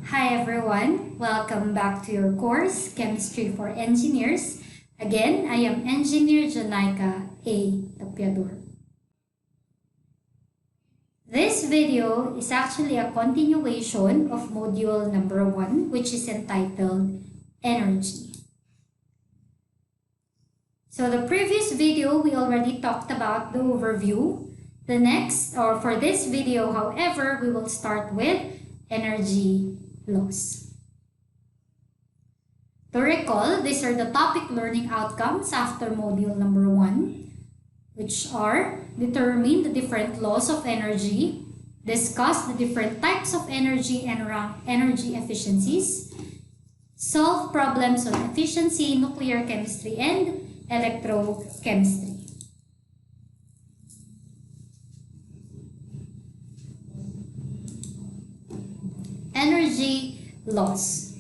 Hi everyone, welcome back to your course, Chemistry for Engineers. Again, I am Engineer Janaika A. Tapiador. This video is actually a continuation of module number 1, which is entitled Energy. So the previous video, we already talked about the overview. The next, or for this video, however, we will start with energy loss. To recall, these are the topic learning outcomes after module number 1, which are determine the different laws of energy, discuss the different types of energy and rank energy efficiencies, solve problems on efficiency, nuclear chemistry, and electrochemistry. Energy loss.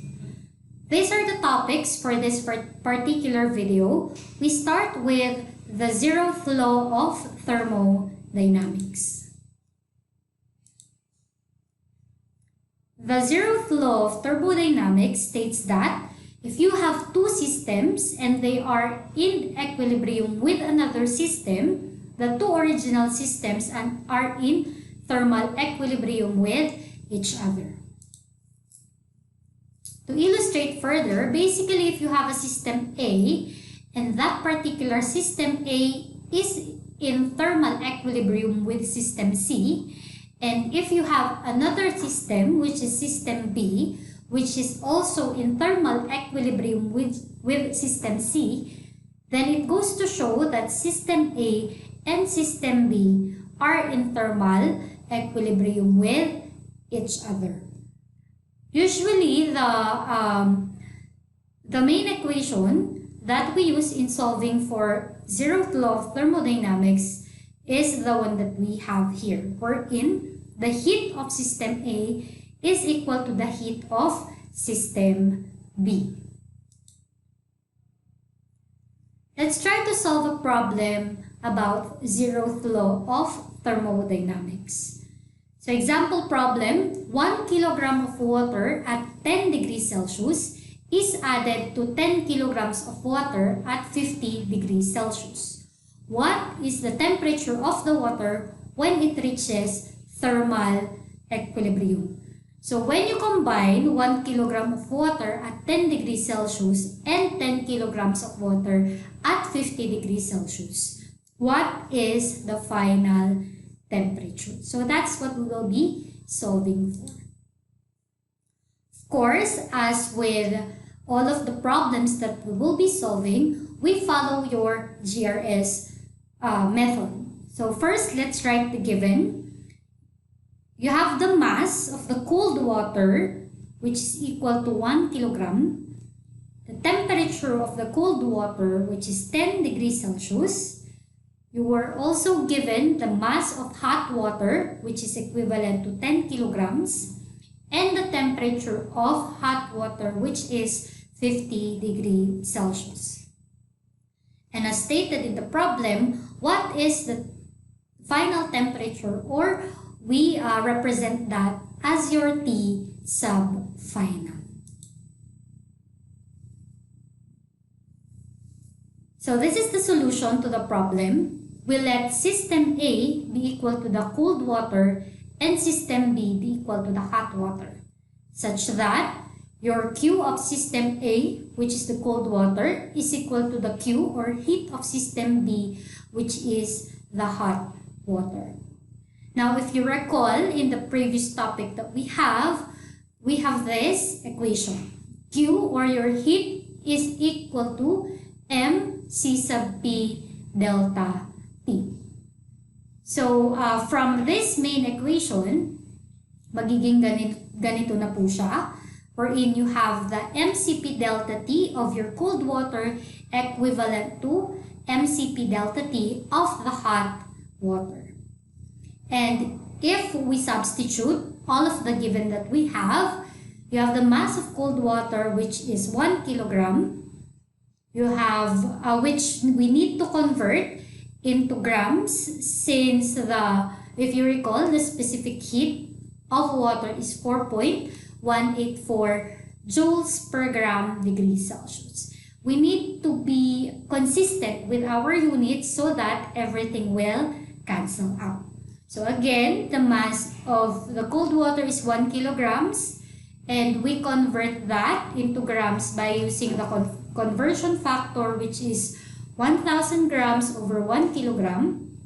These are the topics for this particular video. We start with the zeroth law of thermodynamics. The zeroth law of thermodynamics states that if you have two systems and they are in equilibrium with another system, the two original systems are in thermal equilibrium with each other. To illustrate further, basically if you have a system A and that particular system A is in thermal equilibrium with system C, and if you have another system which is system B, which is also in thermal equilibrium with system C, then it goes to show that system A and system B are in thermal equilibrium with each other. Usually, the main equation that we use in solving for zeroth law of thermodynamics is the one that we have here, wherein the heat of system A is equal to the heat of system B. Let's try to solve a problem about zeroth law of thermodynamics. So example problem, 1 kilogram of water at 10 degrees Celsius is added to 10 kilograms of water at 50 degrees Celsius. What is the temperature of the water when it reaches thermal equilibrium? So when you combine 1 kilogram of water at 10 degrees Celsius and 10 kilograms of water at 50 degrees Celsius, what is the final temperature? So that's what we will be solving for. Of course, as with all of the problems that we will be solving, we follow your GRS method. So first, let's write the given. You have the mass of the cold water, which is equal to 1 kilogram. The temperature of the cold water, which is 10 degrees Celsius. You were also given the mass of hot water, which is equivalent to 10 kilograms, and the temperature of hot water, which is 50 degrees Celsius. And as stated in the problem, what is the final temperature, or we represent that as your T sub final. So this is the solution to the problem. We let system A be equal to the cold water and system B be equal to the hot water, such that your Q of system A, which is the cold water, is equal to the Q or heat of system B, which is the hot water. Now, if you recall in the previous topic that we have this equation. Q or your heat is equal to mc sub P delta T. So, from this main equation, magiging ganito na po siya, wherein you have the mcp delta T of your cold water equivalent to mcp delta T of the hot water. And if we substitute all of the given that we have, you have the mass of cold water, which is 1 kilogram. You have, which we need to convert into grams, since if you recall, the specific heat of water is 4.1 joules per gram degree Celsius. We need to be consistent with our units so that everything will cancel out. So again, the mass of the cold water is 1 kilograms, and we convert that into grams by using the conversion factor, which is 1,000 grams over 1 kilogram,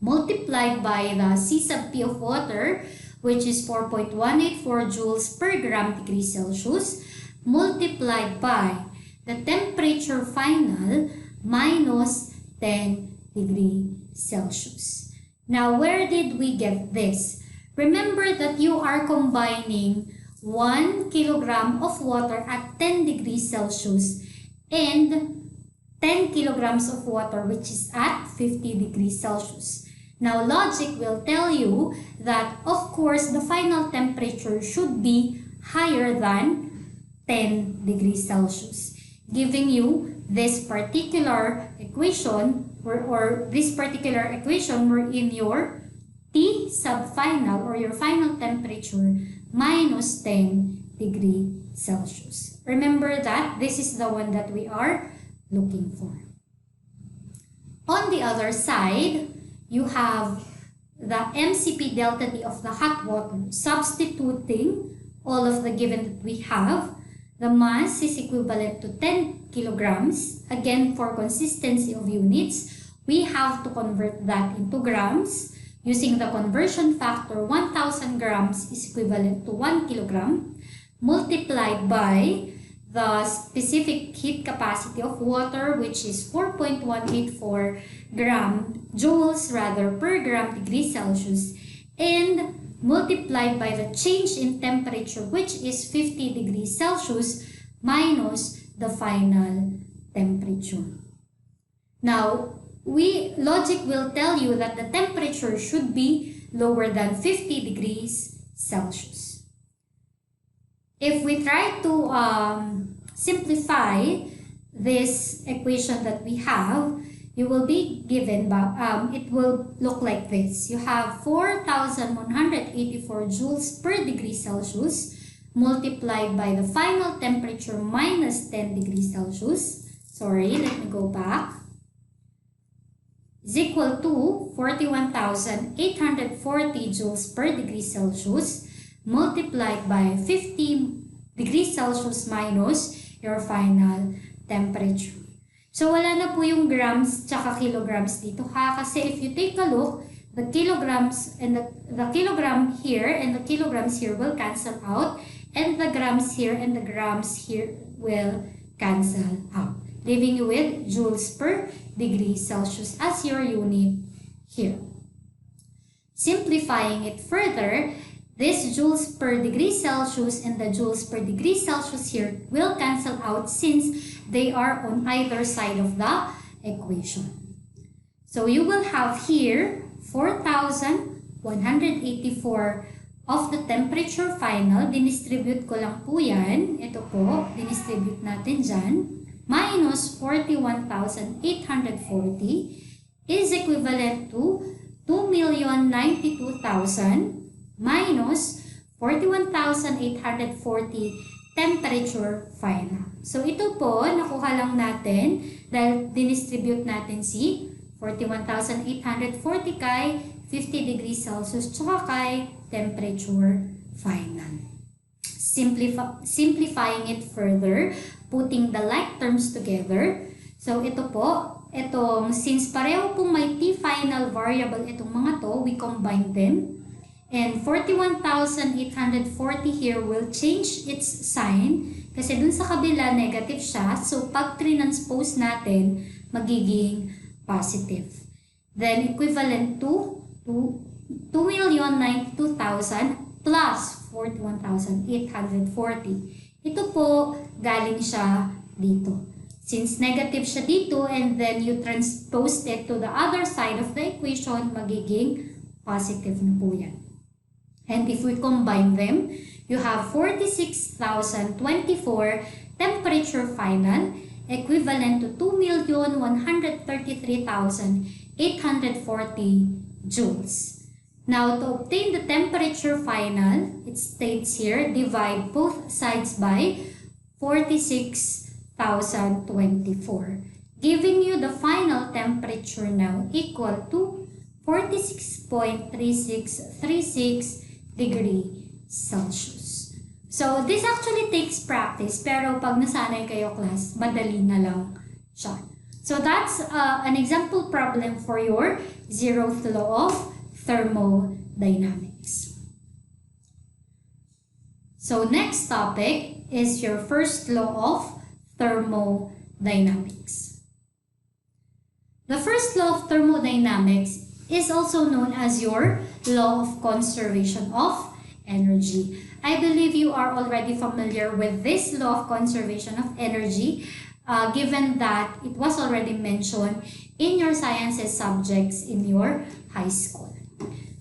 multiplied by the C sub P of water, which is 4.184 joules per gram degree Celsius, multiplied by the temperature final minus 10 degree Celsius. Now, where did we get this? Remember that you are combining 1 kilogram of water at 10 degrees Celsius and 10 kilograms of water, which is at 50 degrees Celsius. Now, logic will tell you that, of course, the final temperature should be higher than 10 degrees Celsius, giving you this particular equation or this particular equation wherein your T sub final or your final temperature minus 10 degree Celsius. Remember that this is the one that we are looking for. On the other side, you have the MCP delta T of the hot water. Substituting all of the given that we have, the mass is equivalent to 10 kilograms. Again, for consistency of units, we have to convert that into grams. Using the conversion factor, 1,000 grams is equivalent to 1 kilogram, multiplied by the specific heat capacity of water, which is 4.184 joules per gram degree Celsius, and multiplied by the change in temperature, which is 50 degrees Celsius minus the final temperature. Now, logic will tell you that the temperature should be lower than 50 degrees Celsius. If we try to simplify this equation that we have, you will be given, it will look like this. You have 4,184 joules per degree Celsius multiplied by the final temperature minus 10 degrees Celsius. Sorry, let me go back. Is equal to 41,840 joules per degree Celsius multiplied by 50 degrees Celsius minus your final temperature. So, wala na po yung grams tsaka kilograms dito ha. Kasi if you take a look, the kilograms and the kilogram here and the kilograms here will cancel out. And the grams here and the grams here will cancel out, leaving you with joules per degree Celsius as your unit here. Simplifying it further, this joules per degree Celsius and the joules per degree Celsius here will cancel out since they are on either side of the equation. So you will have here 4,184 of the temperature final. Dinistribute ko lang po yan. Ito po, dinistribute natin dyan. Minus 41,840 is equivalent to 2,092,000 minus 41,840 temperature final. So ito po, nakuha lang natin dahil dinistribute natin si 41,840 kay 50 degrees Celsius tsaka kay temperature final. Simplifying it further, putting the like terms together. So ito po, since pareho pong may T final variable itong mga to, we combine them. And 41,840 here will change its sign kasi dun sa kabila negative siya. So pag transpose natin, magiging positive. Then equivalent to 2,092,000 plus 41,840. Ito po, galing siya dito. Since negative siya dito and then you transpose it to the other side of the equation, magiging positive na po yan. And if we combine them, you have 46,024 temperature final equivalent to 2,133,840 joules. Now, to obtain the temperature final, it states here, divide both sides by 46,024, giving you the final temperature now equal to 46.3636 degrees Celsius. So, this actually takes practice, pero pag nasanay kayo class, madali na lang siya. So, that's an example problem for your zeroth law of thermodynamics. So next topic is your first law of thermodynamics. The first law of thermodynamics is also known as your law of conservation of energy. I believe you are already familiar with this law of conservation of energy, given that it was already mentioned in your sciences subjects in your high school.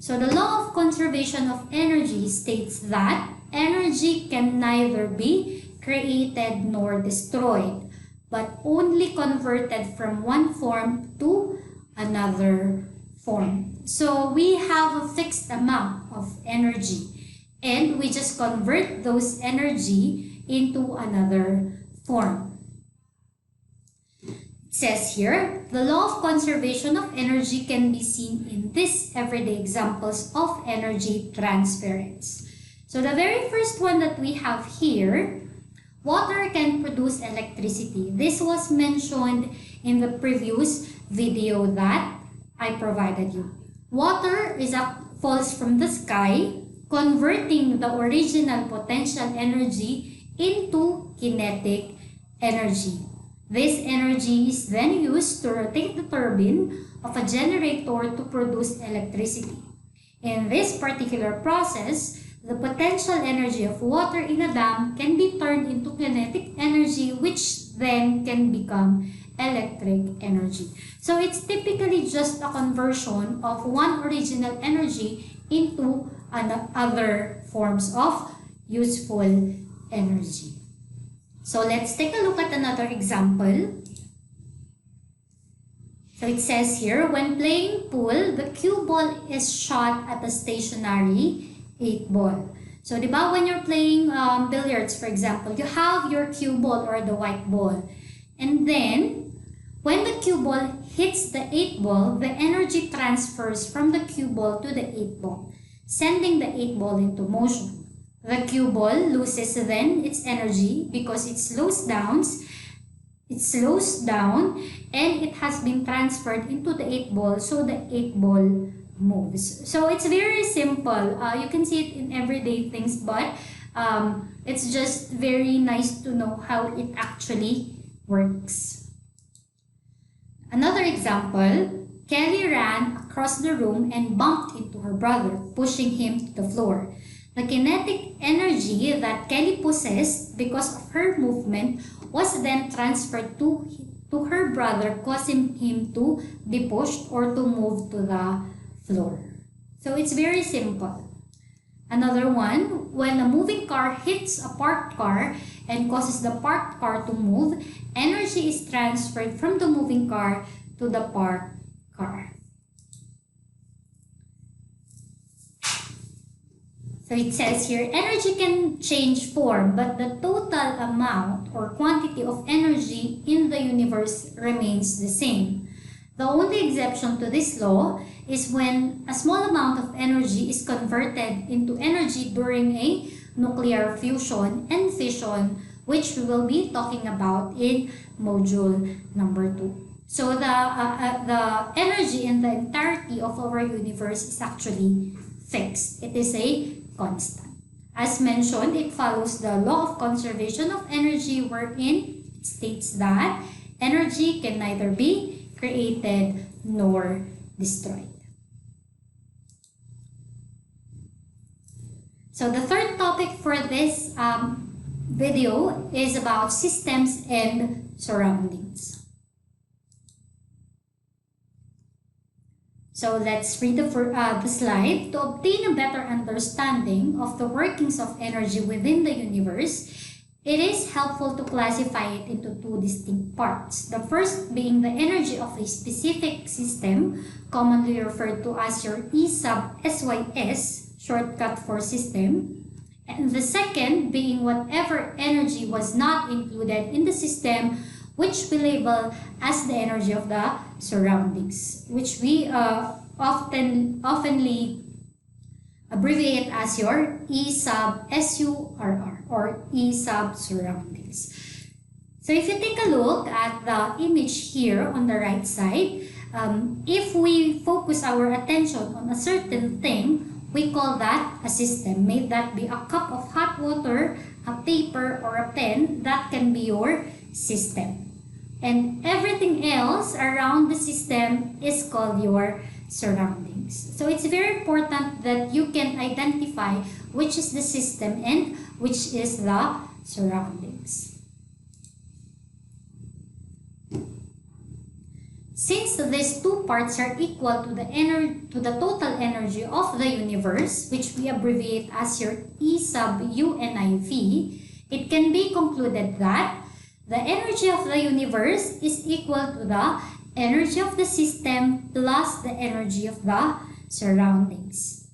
So the law of conservation of energy states that energy can neither be created nor destroyed, but only converted from one form to another form. So we have a fixed amount of energy, and we just convert those energy into another form. Says here, the law of conservation of energy can be seen in these everyday examples of energy transference. So the very first one that we have here, water can produce electricity. This was mentioned in the previous video that I provided you. Water falls from the sky, converting the original potential energy into kinetic energy. This energy is then used to rotate the turbine of a generator to produce electricity. In this particular process, the potential energy of water in a dam can be turned into kinetic energy, which then can become electric energy. So it's typically just a conversion of one original energy into other forms of useful energy. So let's take a look at another example. So it says here, when playing pool, the cue ball is shot at a stationary 8 ball. So diba, when you're playing billiards, for example, you have your cue ball or the white ball. And then, when the cue ball hits the 8 ball, the energy transfers from the cue ball to the 8 ball, sending the 8 ball into motion. The cue ball loses then its energy because it slows down and it has been transferred into the 8 ball, so the 8 ball moves. So it's very simple. You can see it in everyday things, but it's just very nice to know how it actually works. Another example, Kelly ran across the room and bumped into her brother, pushing him to the floor. The kinetic energy that Kelly possessed because of her movement was then transferred to her brother, causing him to be pushed or to move to the floor. So it's very simple. Another one, when a moving car hits a parked car and causes the parked car to move, energy is transferred from the moving car to the parked car. So it says here, energy can change form, but the total amount or quantity of energy in the universe remains the same. The only exception to this law is when a small amount of energy is converted into energy during a nuclear fusion and fission, which we will be talking about in module number 2. So the energy in the entirety of our universe is actually fixed. It is a constant. As mentioned, it follows the law of conservation of energy, wherein it states that energy can neither be created nor destroyed. So the third topic for this video is about systems and surroundings. So let's read the slide. To obtain a better understanding of the workings of energy within the universe, it is helpful to classify it into two distinct parts. The first being the energy of a specific system, commonly referred to as your E sub SYS, shortcut for system. And the second being whatever energy was not included in the system, which we label as the energy of the surroundings, which we oftenly abbreviate as your E sub SURR or E sub surroundings. So if you take a look at the image here on the right side, if we focus our attention on a certain thing, we call that a system. May that be a cup of hot water, a paper, or a pen, that can be your system. And everything else around the system is called your surroundings. So it's very important that you can identify which is the system and which is the surroundings. Since these two parts are equal to the total energy of the universe, which we abbreviate as your E sub UNIV, it can be concluded that the energy of the universe is equal to the energy of the system plus the energy of the surroundings.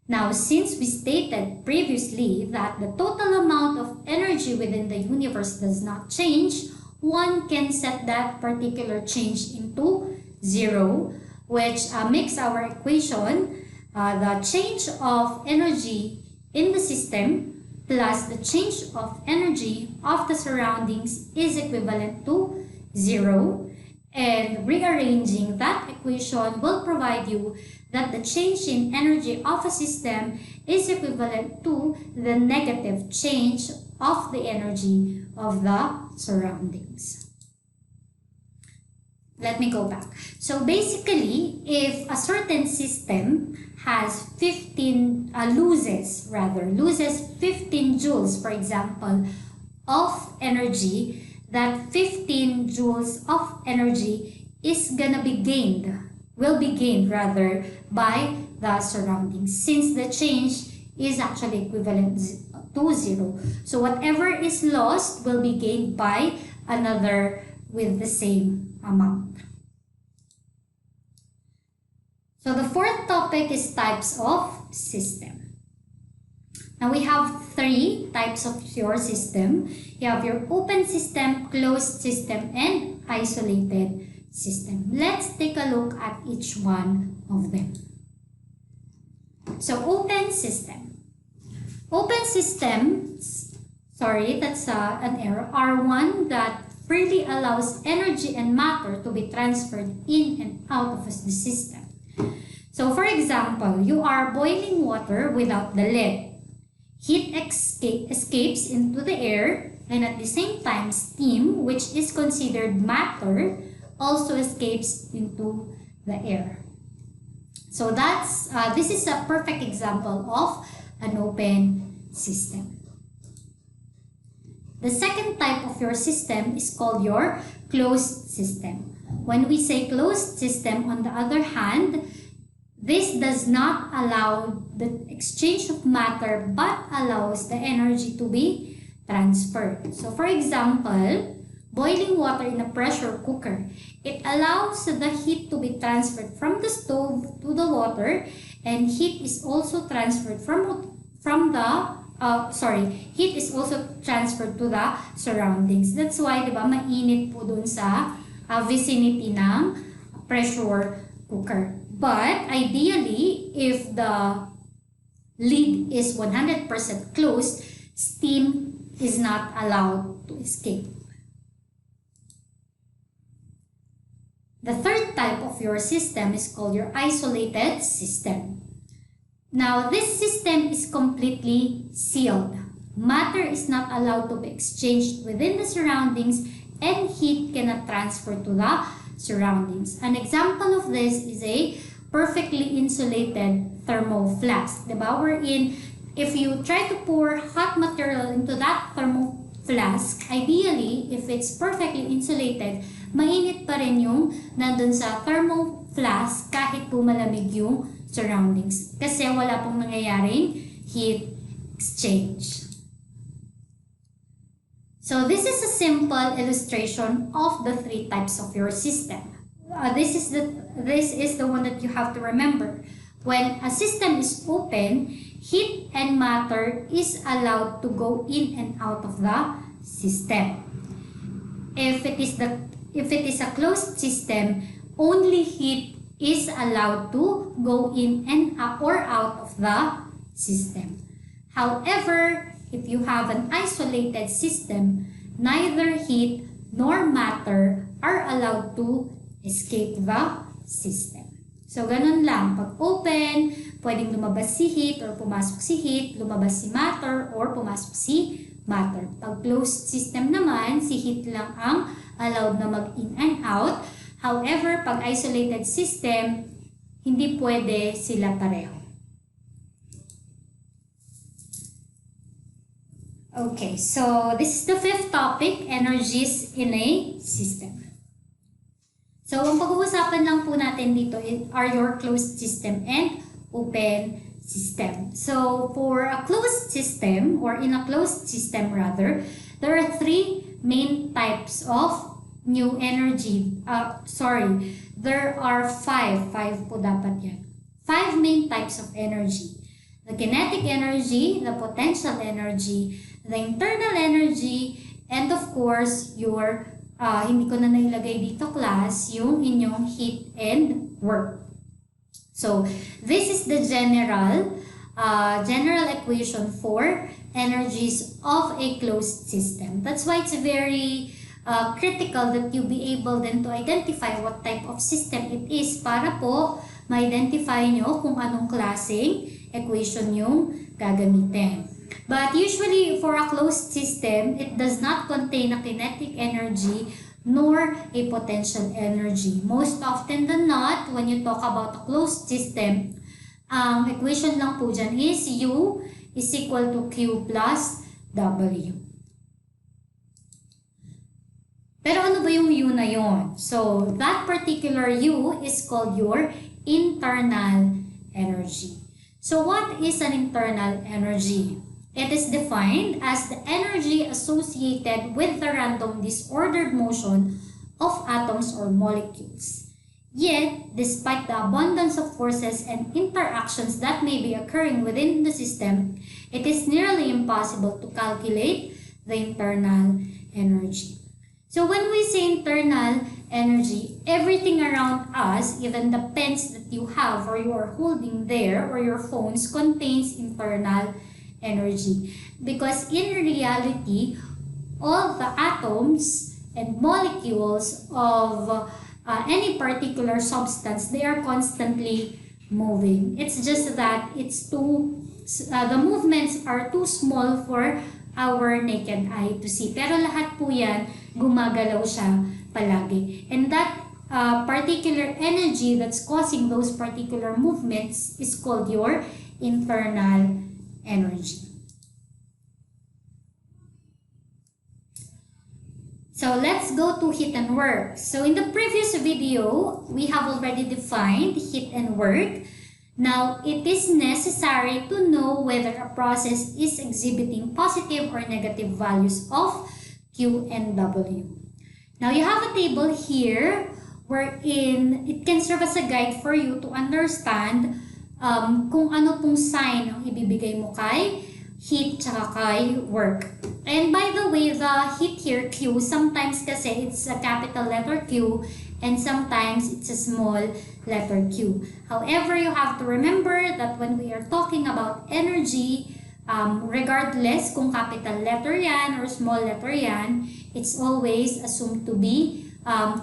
Now, since we stated previously that the total amount of energy within the universe does not change, one can set that particular change into 0, which makes our equation the change of energy in the system plus the change of energy of the surroundings is equivalent to 0. And rearranging that equation will provide you that the change in energy of a system is equivalent to the negative change of the energy of the surroundings. Let me go back. So basically, if a certain system has 15 loses 15 joules, for example, of energy, that 15 joules of energy is gonna be gained, will be gained rather by the surroundings, since the change is actually equivalent to 0. So whatever is lost will be gained by another with the same amount. So the fourth topic is types of system. Now we have 3 types of your system. You have your open system, closed system, and isolated system. Let's take a look at each one of them. So open system. Open systems, that's an error, are one that freely allows energy and matter to be transferred in and out of the system. So for example, you are boiling water without the lid. Heat escapes into the air, and at the same time, steam, which is considered matter, also escapes into the air. So this is a perfect example of an open system. The second type of your system is called your closed system. When we say closed system, on the other hand, this does not allow the exchange of matter but allows the energy to be transferred. So for example, boiling water in a pressure cooker, it allows the heat to be transferred from the stove to the water, and heat is also transferred heat is also transferred to the surroundings. That's why, di ba, mainit po dun sa vicinity ng pressure cooker. But ideally, if the lid is 100% closed, steam is not allowed to escape. The third type of your system is called your isolated system. Now, this system is completely sealed. Matter is not allowed to be exchanged within the surroundings, and heat cannot transfer to the surroundings. An example of this is a perfectly insulated thermo flask. Diba? Wherein, if you try to pour hot material into that thermo flask, ideally, if it's perfectly insulated, mainit pa rin yung nandun sa thermo flask kahit po malamig yung surroundings. Kasi wala pong nangyayaring heat exchange. So this is a simple illustration of the three types of your system. This is the one that you have to remember. When a system is open, heat and matter is allowed to go in and out of the system. If it is a closed system, only heat is allowed to go in and or out of the system. However, if you have an isolated system, neither heat nor matter are allowed to escape the system. So, ganun lang. Pag open, pwedeng lumabas si heat or pumasok si heat, lumabas si matter or pumasok si matter. Pag closed system naman, si heat lang ang allowed na mag-in and out. However, pag isolated system, hindi pwede sila pareho. Okay, so this is the fifth topic, energies in a system. So, ang pag-uusapan lang po natin dito are your closed system and open system. So, for a closed system, or in a closed system rather, there are three main types of new energy. There are five po dapat yan. 5 main types of energy. The kinetic energy, the potential energy, the internal energy, and of course, your, hindi ko na nailagay dito class, yung inyong heat and work. So, this is the general equation for energies of a closed system. That's why it's very critical that you be able then to identify what type of system it is para po ma-identify nyo kung anong klaseng equation yung gagamitin. But usually for a closed system, it does not contain a kinetic energy nor a potential energy. Most often than not, when you talk about a closed system, equation lang po dyan is U is equal to Q plus W. Pero ano ba yung U na yon? So, that particular U is called your internal energy. So, what is an internal energy? It is defined as the energy associated with the random disordered motion of atoms or molecules. Yet, despite the abundance of forces and interactions that may be occurring within the system, it is nearly impossible to calculate the internal energy. So when we say internal energy, everything around us, even the pens that you have or you are holding there or your phones contains internal energy. Because in reality, all the atoms and molecules of any particular substance, they are constantly moving. It's just that the movements are too small for our naked eye to see. Pero lahat po yan, gumagalaw siya palagi. And that particular energy that's causing those particular movements is called your internal energy. So let's go to heat and work. So in the previous video, we have already defined heat and work. Now, it is necessary to know whether a process is exhibiting positive or negative values of Q and W. Now, you have a table here wherein it can serve as a guide for you to understand kung ano pong sign ang ibibigay mo kay heat tsaka kay work. And by the way, the heat here, Q, sometimes kasi it's a capital letter Q and sometimes it's a small letter Q. However, you have to remember that when we are talking about energy, regardless kung capital letter yan or small letter yan, it's always assumed to be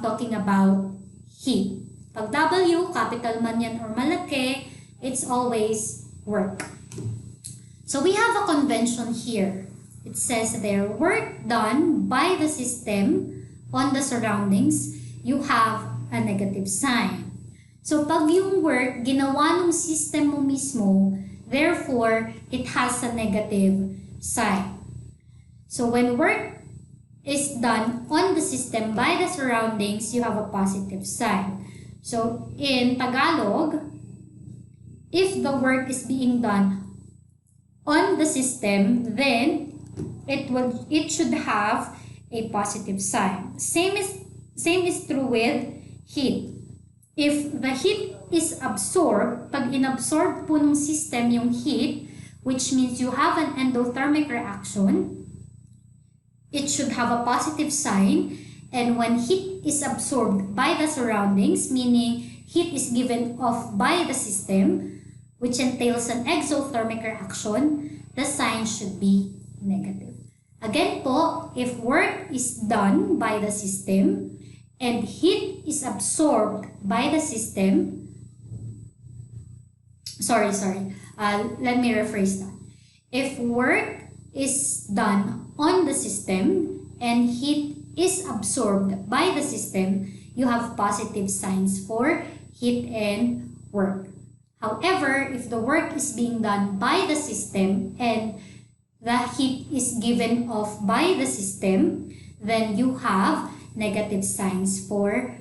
talking about heat. Pag W, capital man yan or malaki, it's always work. So we have a convention here. It says there, work done by the system on the surroundings, you have a negative sign. So pag yung work, ginawa ng system mo mismo, therefore, it has a negative sign. So when work is done on the system by the surroundings, you have a positive sign. So in Tagalog, if the work is being done on the system, then it should have a positive sign. Same is true with heat. If the heat is absorbed, pag inabsorb po ng system yung heat, which means you have an endothermic reaction, it should have a positive sign. And when heat is absorbed by the surroundings, meaning heat is given off by the system, which entails an exothermic reaction, the sign should be negative. Again po, if work is done by the system and heat is absorbed by the system, let me rephrase that. If work is done on the system and heat is absorbed by the system, you have positive signs for heat and work. However, if the work is being done by the system and the heat is given off by the system, then you have negative signs for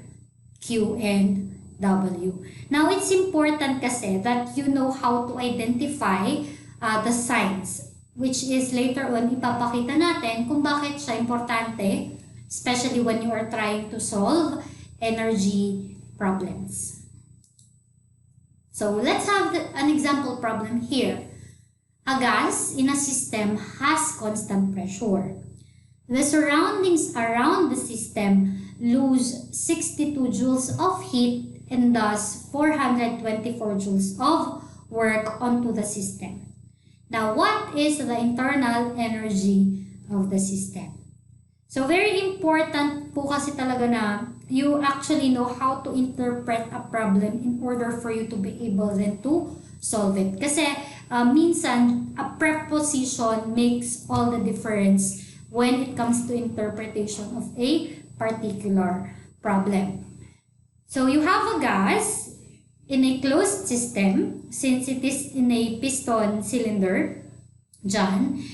Q and W. Now, it's important kasi that you know how to identify the signs, which is later on ipapakita natin kung bakit siya importante, especially when you are trying to solve energy problems. So let's have an example problem here. A gas in a system has constant pressure. The surroundings around the system lose 62 joules of heat and thus 424 joules of work onto the system. Now, what is the internal energy of the system? So, very important po kasi talaga na you actually know how to interpret a problem in order for you to be able then to solve it. Kasi minsan, a preposition makes all the difference when it comes to interpretation of a particular problem. So, you have a gas in a closed system, since it is in a piston cylinder, dyan.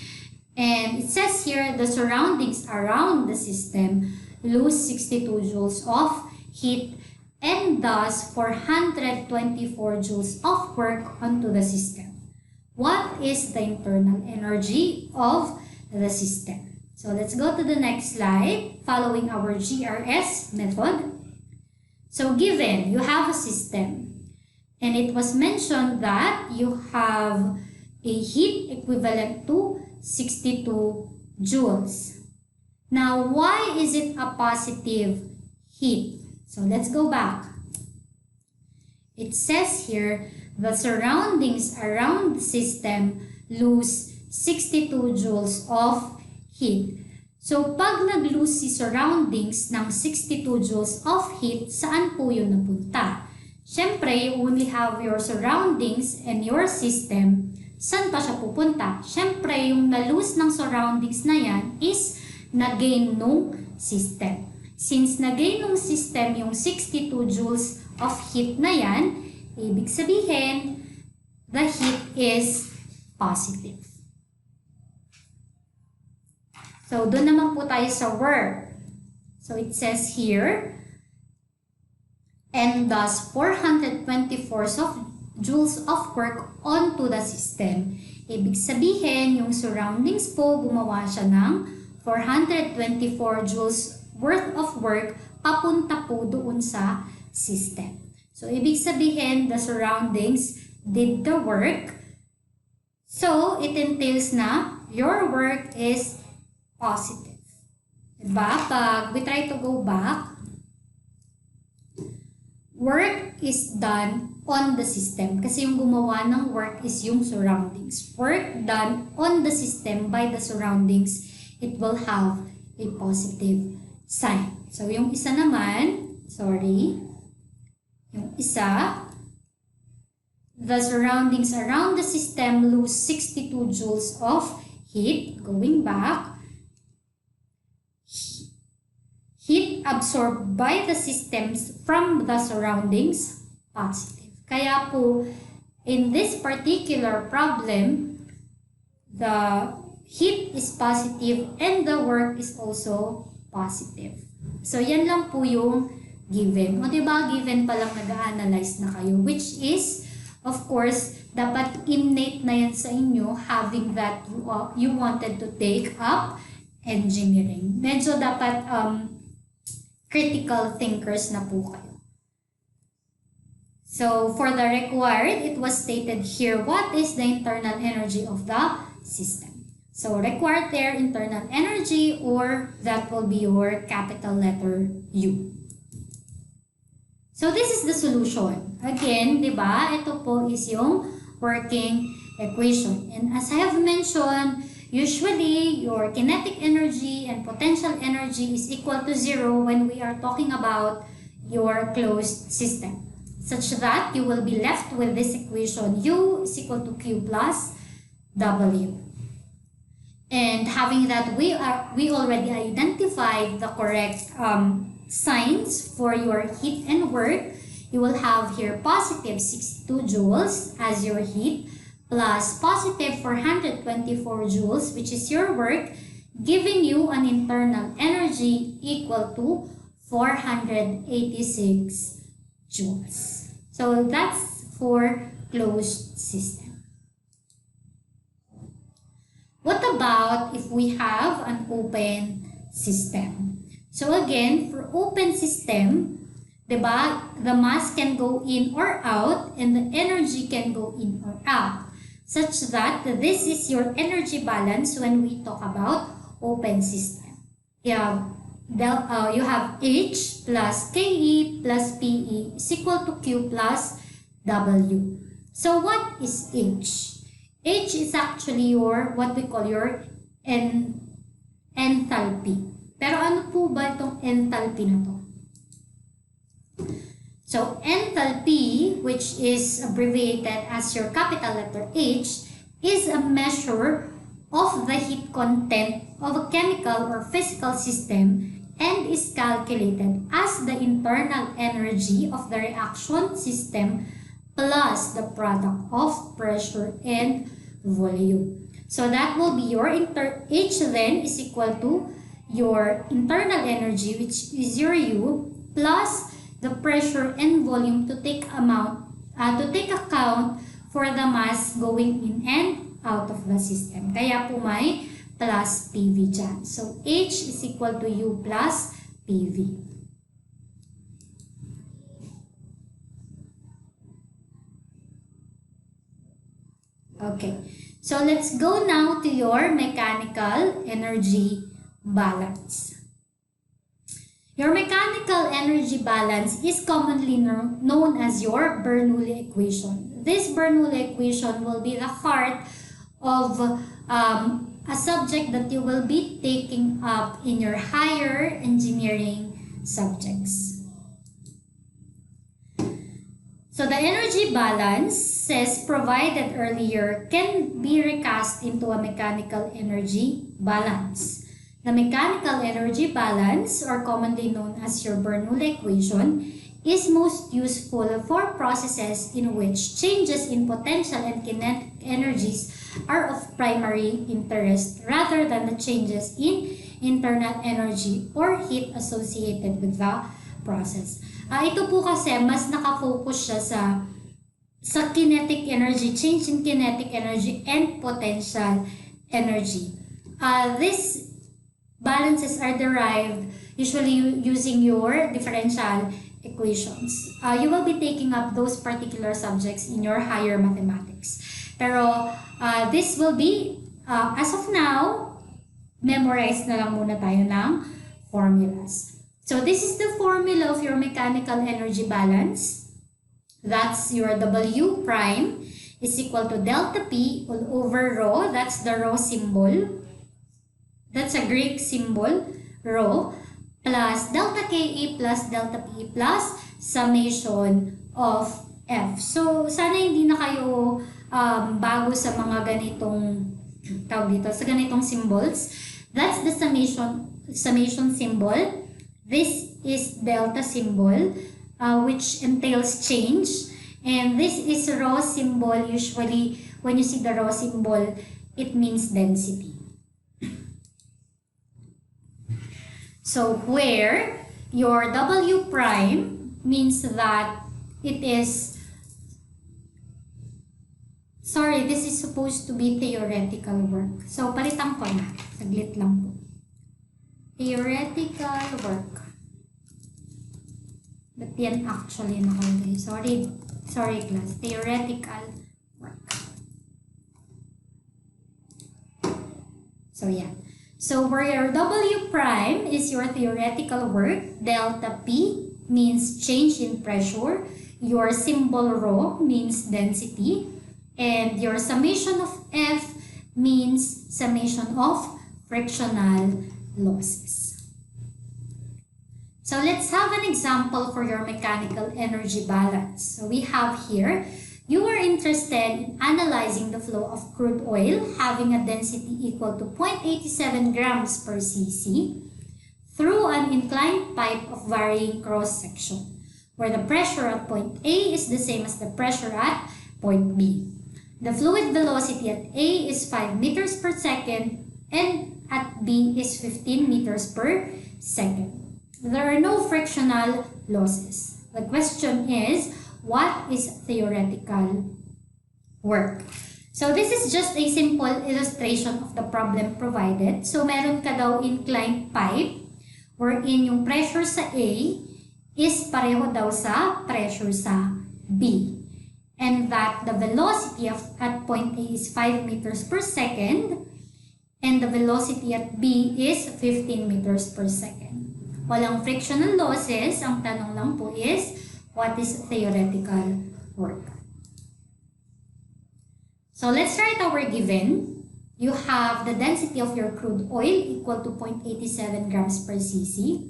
And it says here, the surroundings around the system lose 62 joules of heat and thus 424 joules of work onto the system. What is the internal energy of the system? So let's go to the next slide, following our GRS method. So given you have a system, and it was mentioned that you have a heat equivalent to 62 joules. Now, why is it a positive heat? So, let's go back. It says here, the surroundings around the system lose 62 joules of heat. So, pag nag-lose si surroundings ng 62 joules of heat, saan po yun napunta? Siyempre, you only have your surroundings and your system. Saan pa siya pupunta? Siyempre, yung na-lose ng surroundings na yan is na-gain nung system. Since na-gain nung system yung 62 joules of heat na yan, ibig sabihin, the heat is positive. So, doon naman po tayo sa work. So, it says here, and thus 424 joules of work onto the system. Ibig sabihin, yung surroundings po, gumawa siya ng 424 joules worth of work papunta po doon sa system. So, ibig sabihin, the surroundings did the work. So, it entails na your work is positive. Diba? Pag we try to go back, work is done on the system. Kasi yung gumawa ng work is yung surroundings. Work done on the system by the surroundings, it will have a positive sign. So, yung isa naman, yung isa, the surroundings around the system lose 62 joules of heat. Going back, heat absorbed by the systems from the surroundings, positive. Kaya po, in this particular problem, the heat is positive and the work is also positive. So, yan lang po yung given. O diba, given pa lang nag-analyze na kayo, which is Of course, dapat innate na yan sa inyo having that you wanted to take up engineering. Medyo dapat critical thinkers na po kayo. So, for the required, it was stated here, what is the internal energy of the system? So, required there, internal energy, or that will be your capital letter U. So, this is the solution. Again, di ba? Ito po is yung working equation. And as I have mentioned, usually your kinetic energy and potential energy is equal to 0 when we are talking about your closed system, such that you will be left with this equation, U is equal to Q plus W. And having that, we already identified the correct signs for your heat and work. You will have here positive 62 joules as your heat, plus positive 424 joules, which is your work, giving you an internal energy equal to 486 joules. So that's for closed system. What about if we have an open system? So again, for open system, diba, the mass can go in or out and the energy can go in or out, such that this is your energy balance when we talk about open system. You have H plus KE plus PE is equal to Q plus W. So what is H? H is actually your, what we call your enthalpy. Pero ano po ba itong enthalpy na to? So, enthalpy, which is abbreviated as your capital letter H, is a measure of the heat content of a chemical or physical system and is calculated as the internal energy of the reaction system plus the product of pressure and volume. So, that will be your H then is equal to your internal energy, which is your U, plus the pressure and volume to take account for the mass going in and out of the system. Kaya po may plus PV dyan. So, H is equal to U plus PV. Okay. So, let's go now to your mechanical energy balance. Your mechanical energy balance is commonly known as your Bernoulli equation. This Bernoulli equation will be the heart of a subject that you will be taking up in your higher engineering subjects. So the energy balance, says provided earlier, can be recast into a mechanical energy balance. The mechanical energy balance, or commonly known as your Bernoulli equation, is most useful for processes in which changes in potential and kinetic energies are of primary interest rather than the changes in internal energy or heat associated with the process. Ito po kasi mas nakafocus siya sa kinetic energy, change in kinetic energy and potential energy. These balances are derived usually using your differential equations. You will be taking up those particular subjects in your higher mathematics. Pero this will be, as of now, memorize na lang muna tayo ng formulas. So this is the formula of your mechanical energy balance. That's your W prime is equal to delta P all over rho. That's the rho symbol. That's a Greek symbol, rho, plus delta KE plus delta PE plus summation of F. So, sana hindi na kayo bago sa mga ganitong, sa ganitong symbols. That's the summation symbol. This is delta symbol, which entails change. And this is rho symbol. Usually, when you see the rho symbol, it means density. So, where your W prime means that it is Sorry, this is supposed to be theoretical work. So, palitan ko na. Saglit lang po. Theoretical work. But yan actually nakalagay. Sorry class. Theoretical work. So, yeah. So, where your W prime is your theoretical work, delta P means change in pressure, your symbol rho means density, and your summation of F means summation of frictional losses. So, let's have an example for your mechanical energy balance. So, we have here, you are interested in analyzing the flow of crude oil having a density equal to 0.87 grams per cc through an inclined pipe of varying cross-section, where the pressure at point A is the same as the pressure at point B. The fluid velocity at A is 5 meters per second and at B is 15 meters per second. There are no frictional losses. The question is, what is theoretical work? So this is just a simple illustration of the problem provided. So meron ka daw inclined pipe wherein yung pressure sa A is pareho daw sa pressure sa B. And that the velocity at point A is 5 meters per second and the velocity at B is 15 meters per second. Walang frictional losses. Ang tanong lang po is, what is theoretical work? So let's write our given. You have the density of your crude oil equal to 0.87 grams per cc.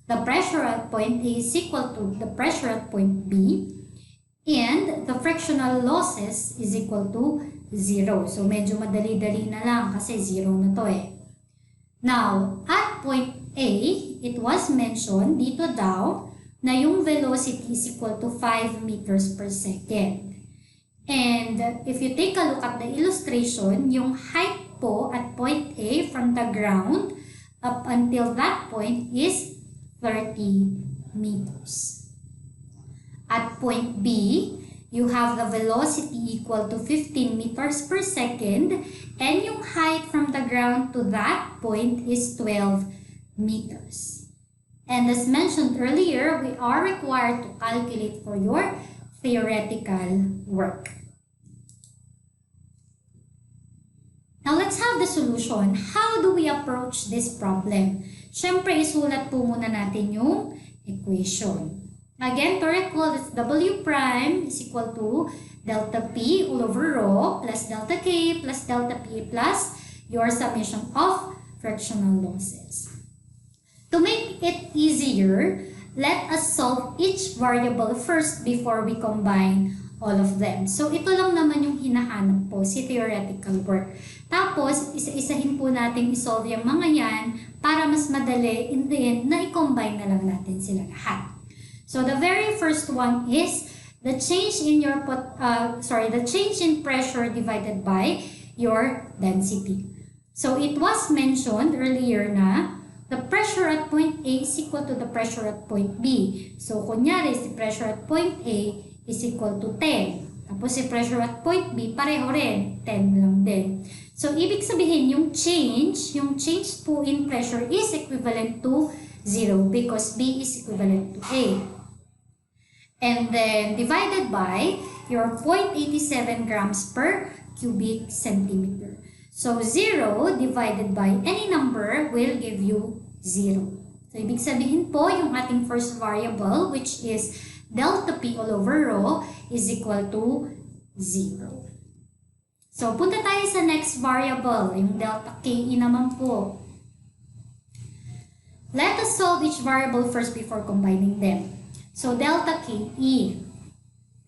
The pressure at point A is equal to the pressure at point B. And the frictional losses is equal to 0. So medyo madali-dali na lang kasi 0 na to eh. Now, at point A, it was mentioned dito daw na yung velocity is equal to 5 meters per second. And if you take a look at the illustration, yung height po at point A from the ground up until that point is 30 meters. At point B, you have the velocity equal to 15 meters per second and yung height from the ground to that point is 12 meters. And as mentioned earlier, we are required to calculate for your theoretical work. Now, let's have the solution. How do we approach this problem? Siyempre, isulat po muna natin yung equation. Again, to recall, it's W prime is equal to delta P all over rho plus delta K plus delta P plus your summation of frictional losses. To make it easier, let us solve each variable first before we combine all of them. So, ito lang naman yung hinahanap po, si theoretical work. Tapos, isa-isahin po natin isolve yung mga yan para mas madali in the end na i-combine na lang natin sila lahat. So, the very first one is the change in your the change in pressure divided by your density. So, it was mentioned earlier na the pressure at point A is equal to the pressure at point B. So, kunyari, si pressure at point A is equal to 10. Tapos, si pressure at point B, pareho rin. 10 lang din. So, ibig sabihin, yung change po in pressure is equivalent to 0 because B is equivalent to A. And then, divided by your 0.87 grams per cubic centimeter. So, 0 divided by any number will give you 0. So, ibig sabihin po, yung ating first variable, which is delta P all over rho, is equal to 0. So, punta tayo sa next variable, yung delta Ke naman po. Let us solve each variable first before combining them. So, delta Ke.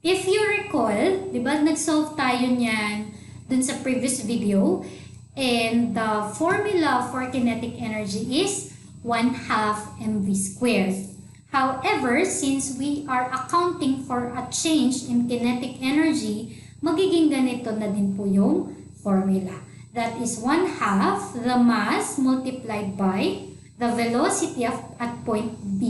If you recall, di ba nag-solve tayo niyan dun sa previous video, and the formula for kinetic energy is 1/2 mv squared. However, since we are accounting for a change in kinetic energy, magiging ganito na din po yung formula. That is 1/2 the mass multiplied by the velocity at point B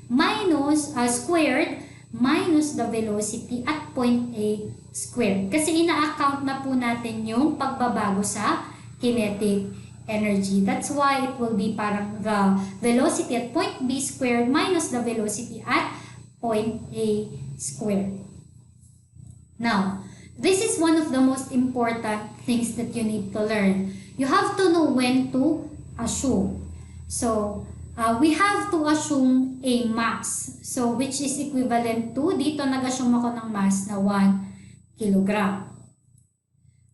minus squared minus the velocity at point A squared. Kasi ina-account na po natin yung pagbabago sa kinetic energy. That's why it will be parang the velocity at point B squared minus the velocity at point A squared. Now, this is one of the most important things that you need to learn. You have to know when to assume. So, we have to assume a mass. So, which is equivalent to, dito nag-assume ako ng mass na 1 kilogram.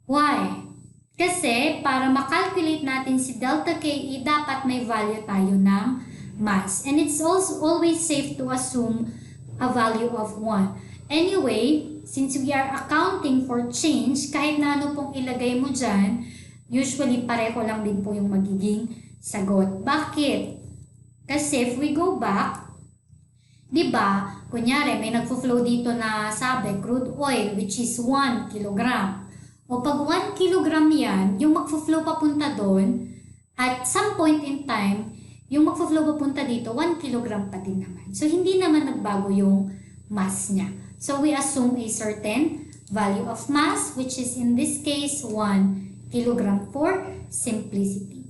Why? Kasi, para makalculate natin si delta KE, dapat may value tayo ng mass. And it's also always safe to assume a value of 1. Anyway, since we are accounting for change, kahit na ano pong ilagay mo dyan, usually pareho lang din po yung magiging sagot. Bakit? Kasi if we go back, di ba, kunyari may nagfo-flow dito na sabi, crude oil, which is 1 kilogram. O pag 1 kilogram yan, yung magfo-flow papunta doon, at some point in time, yung magfo-flow papunta dito, 1 kilogram pa din naman. So, hindi naman nagbago yung mass niya. So, we assume a certain value of mass, which is in this case, 1 kilogram for simplicity.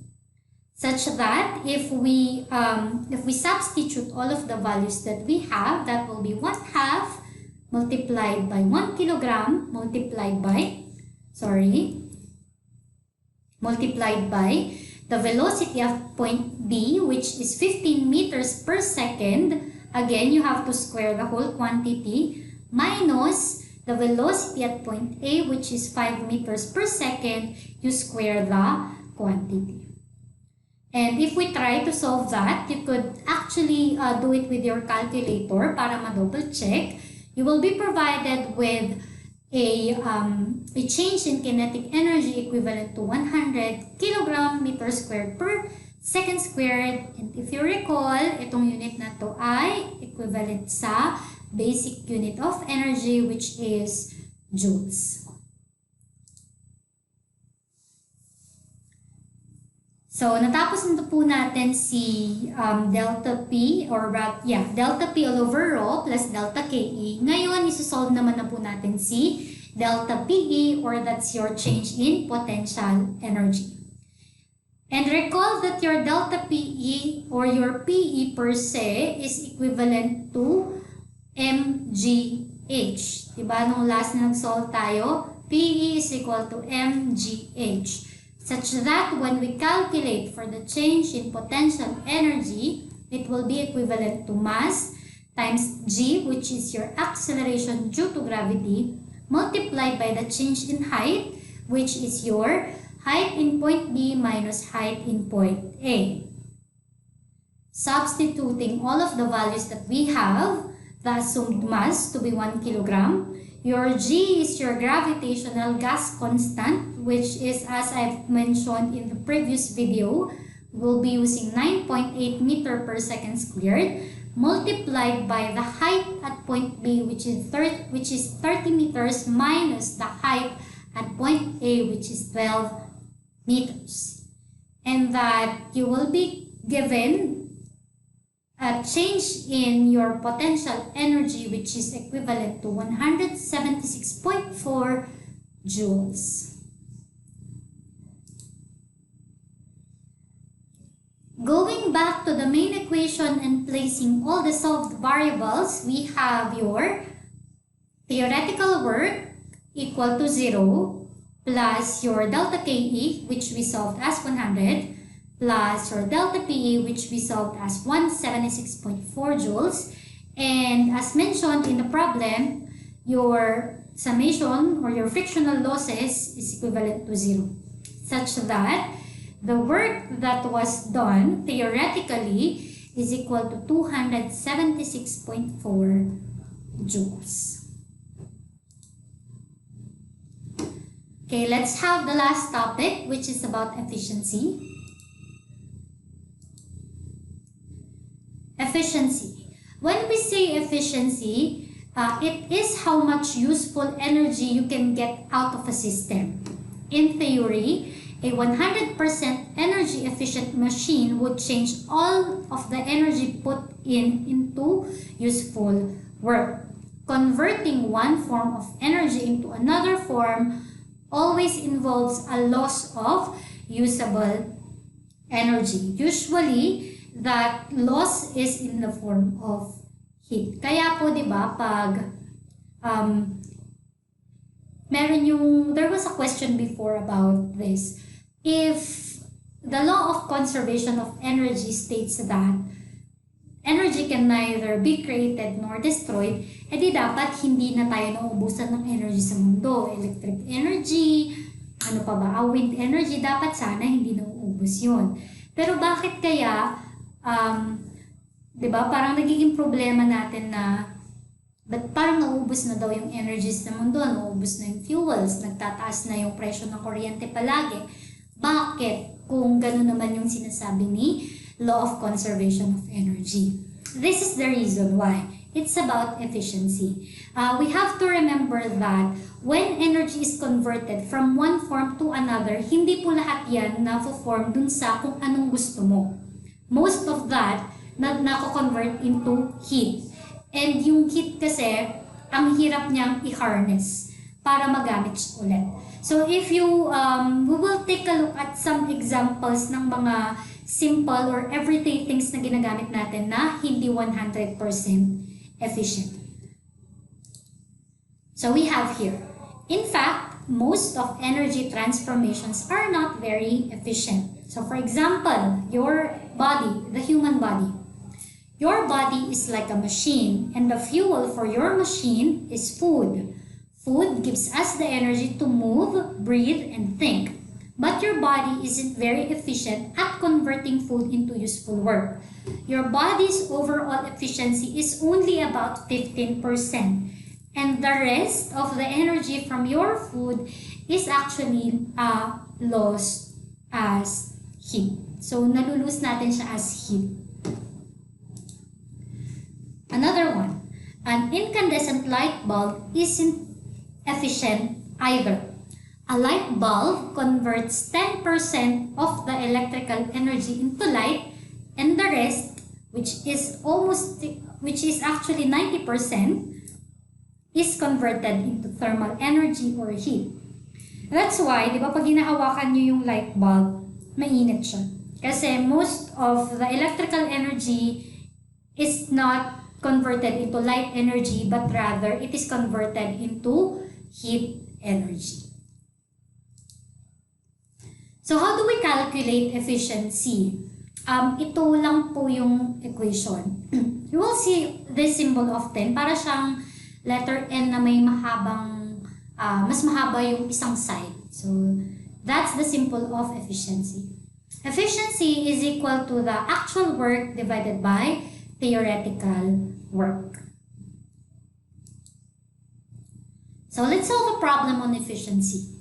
Such that if we substitute all of the values that we have, that will be 1/2 multiplied by 1 kilogram multiplied by the velocity of point B, which is 15 meters per second. Again, you have to square the whole quantity minus the velocity at point A, which is 5 meters per second. You square the quantity. And if we try to solve that, you could actually do it with your calculator para ma-double check. You will be provided with a change in kinetic energy equivalent to 100 kilogram meter squared per second squared. And if you recall, itong unit na to ay equivalent sa basic unit of energy, which is joules. So, natapos na po natin si delta P delta P all over rho plus delta KE. Ngayon, isosolve naman na po natin si delta PE, or that's your change in potential energy. And recall that your delta PE or your PE per se is equivalent to mgh. Diba? Nung last na nag-solve tayo, PE is equal to mgh. Such that when we calculate for the change in potential energy, it will be equivalent to mass times g, which is your acceleration due to gravity, multiplied by the change in height, which is your height in point B minus height in point A. Substituting all of the values that we have, the assumed mass to be 1 kilogram, your G is your gravitational gas constant, which is, as I've mentioned in the previous video, we'll be using 9.8 meter per second squared, multiplied by the height at point B, which is 30 meters, minus the height at point A, which is 12 meters. And that you will be given a change in your potential energy, which is equivalent to 176.4 joules. Going back to the main equation and placing all the solved variables, we have your theoretical work equal to 0 plus your delta KE, which we solved as 100, plus your delta PE, which we solved as 176.4 joules. And as mentioned in the problem, your summation or your frictional losses is equivalent to 0, such that the work that was done theoretically is equal to 276.4 joules. Okay, let's have the last topic, which is about efficiency. Efficiency. When we say efficiency, it is how much useful energy you can get out of a system. In theory, a 100% energy efficient machine would change all of the energy put into useful work. converting one form of energy into another form always involves a loss of usable energy. Usually, that loss is in the form of heat. Kaya po, di ba, pag there was a question before about this. If the law of conservation of energy states that energy can neither be created nor destroyed, edi dapat hindi na tayo nauubusan ng energy sa mundo. Electric energy, ano pa ba, wind energy, dapat sana hindi nauubos yun. Pero bakit kaya, di ba, parang nagiging problema natin na ba't parang nauubos na daw yung energies sa mundo, nauubos na yung fuels, nagtataas na yung presyo ng kuryente palagi. Bakit? Kung gano'n naman yung sinasabi ni Law of Conservation of Energy. This is the reason why. It's about efficiency. We have to remember that when energy is converted from one form to another, hindi po lahat yan na-form dun sa kung anong gusto mo. Most of that na-convert into heat. And yung heat kasi, ang hirap niyang i-harness para magamit siya ulit. So if you, we will take a look at some examples ng mga simple or everyday things na ginagamit natin na hindi 100% efficient. So we have here, in fact, most of energy transformations are not very efficient. So for example, your body, the human body. Your body is like a machine, and the fuel for your machine is food. Food gives us the energy to move, breathe, and think. But your body isn't very efficient at converting food into useful work. Your body's overall efficiency is only about 15%. And the rest of the energy from your food is actually lost as heat. So, nalulose natin siya as heat. Another one. An incandescent light bulb isn't efficient either. A light bulb converts 10% of the electrical energy into light, and the rest, which is actually 90%, is converted into thermal energy or heat. That's why, di ba, pag hinahawakan nyo yung light bulb, mainit siya. Kasi most of the electrical energy is not converted into light energy, but rather it is converted into heat energy. So how do we calculate efficiency? Ito lang po yung equation. You will see this symbol often. Para siyang letter N na may mas mahaba yung isang side. So that's the symbol of efficiency. Efficiency is equal to the actual work divided by theoretical work. So let's solve a problem on efficiency.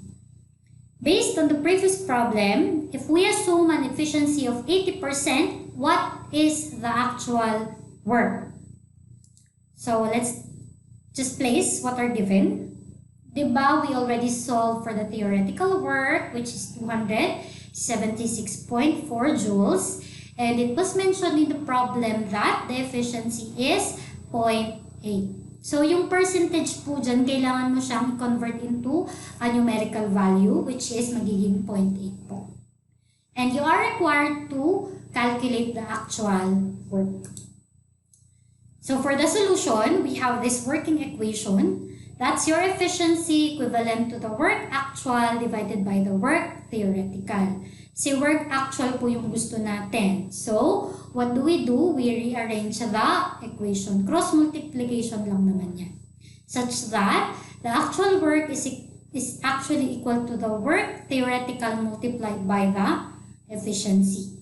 Based on the previous problem, if we assume an efficiency of 80%, what is the actual work? So let's just place what are given. Diba, we already solved for the theoretical work, which is 276.4 joules. And it was mentioned in the problem that the efficiency is 0.8. So, yung percentage po dyan, kailangan mo siyang i-convert into a numerical value, which is magiging 0.8 po. And you are required to calculate the actual work. So, for the solution, we have this working equation. That's your efficiency equivalent to the work actual divided by the work theoretical. Si work actual po yung gusto natin. So, what do? We rearrange the equation. Cross multiplication lang naman yan. Such that the actual work is actually equal to the work theoretical multiplied by the efficiency.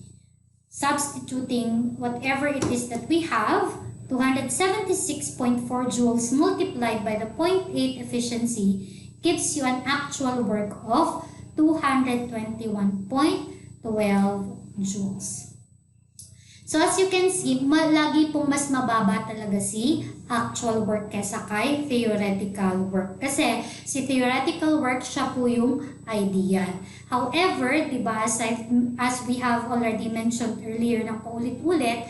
Substituting whatever it is that we have, 276.4 joules multiplied by the 0.8 efficiency gives you an actual work of 221.12 joules. So as you can see, lagi pong mas mababa talaga si actual work kesa kay theoretical work. Kasi si theoretical work siya po yung ideal. However, diba, as we have already mentioned earlier ng paulit-ulit,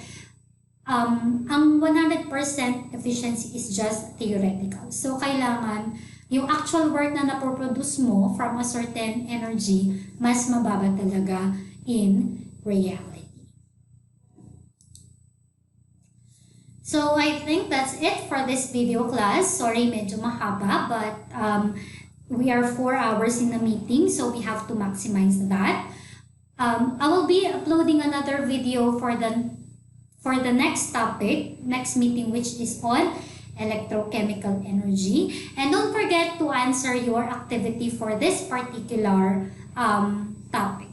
ang 100% efficiency is just theoretical. So, kailangan yung actual work na napoproduce mo from a certain energy, mas mababa talaga in reality. So, I think that's it for this video class. Sorry, medyo mahaba, but we are 4 hours in a meeting, so we have to maximize that. I will be uploading another video for the next topic, next meeting, which is on electrochemical energy. And don't forget to answer your activity for this particular topic.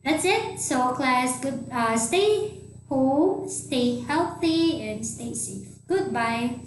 That's it. So class, stay home, stay healthy, and stay safe. Goodbye.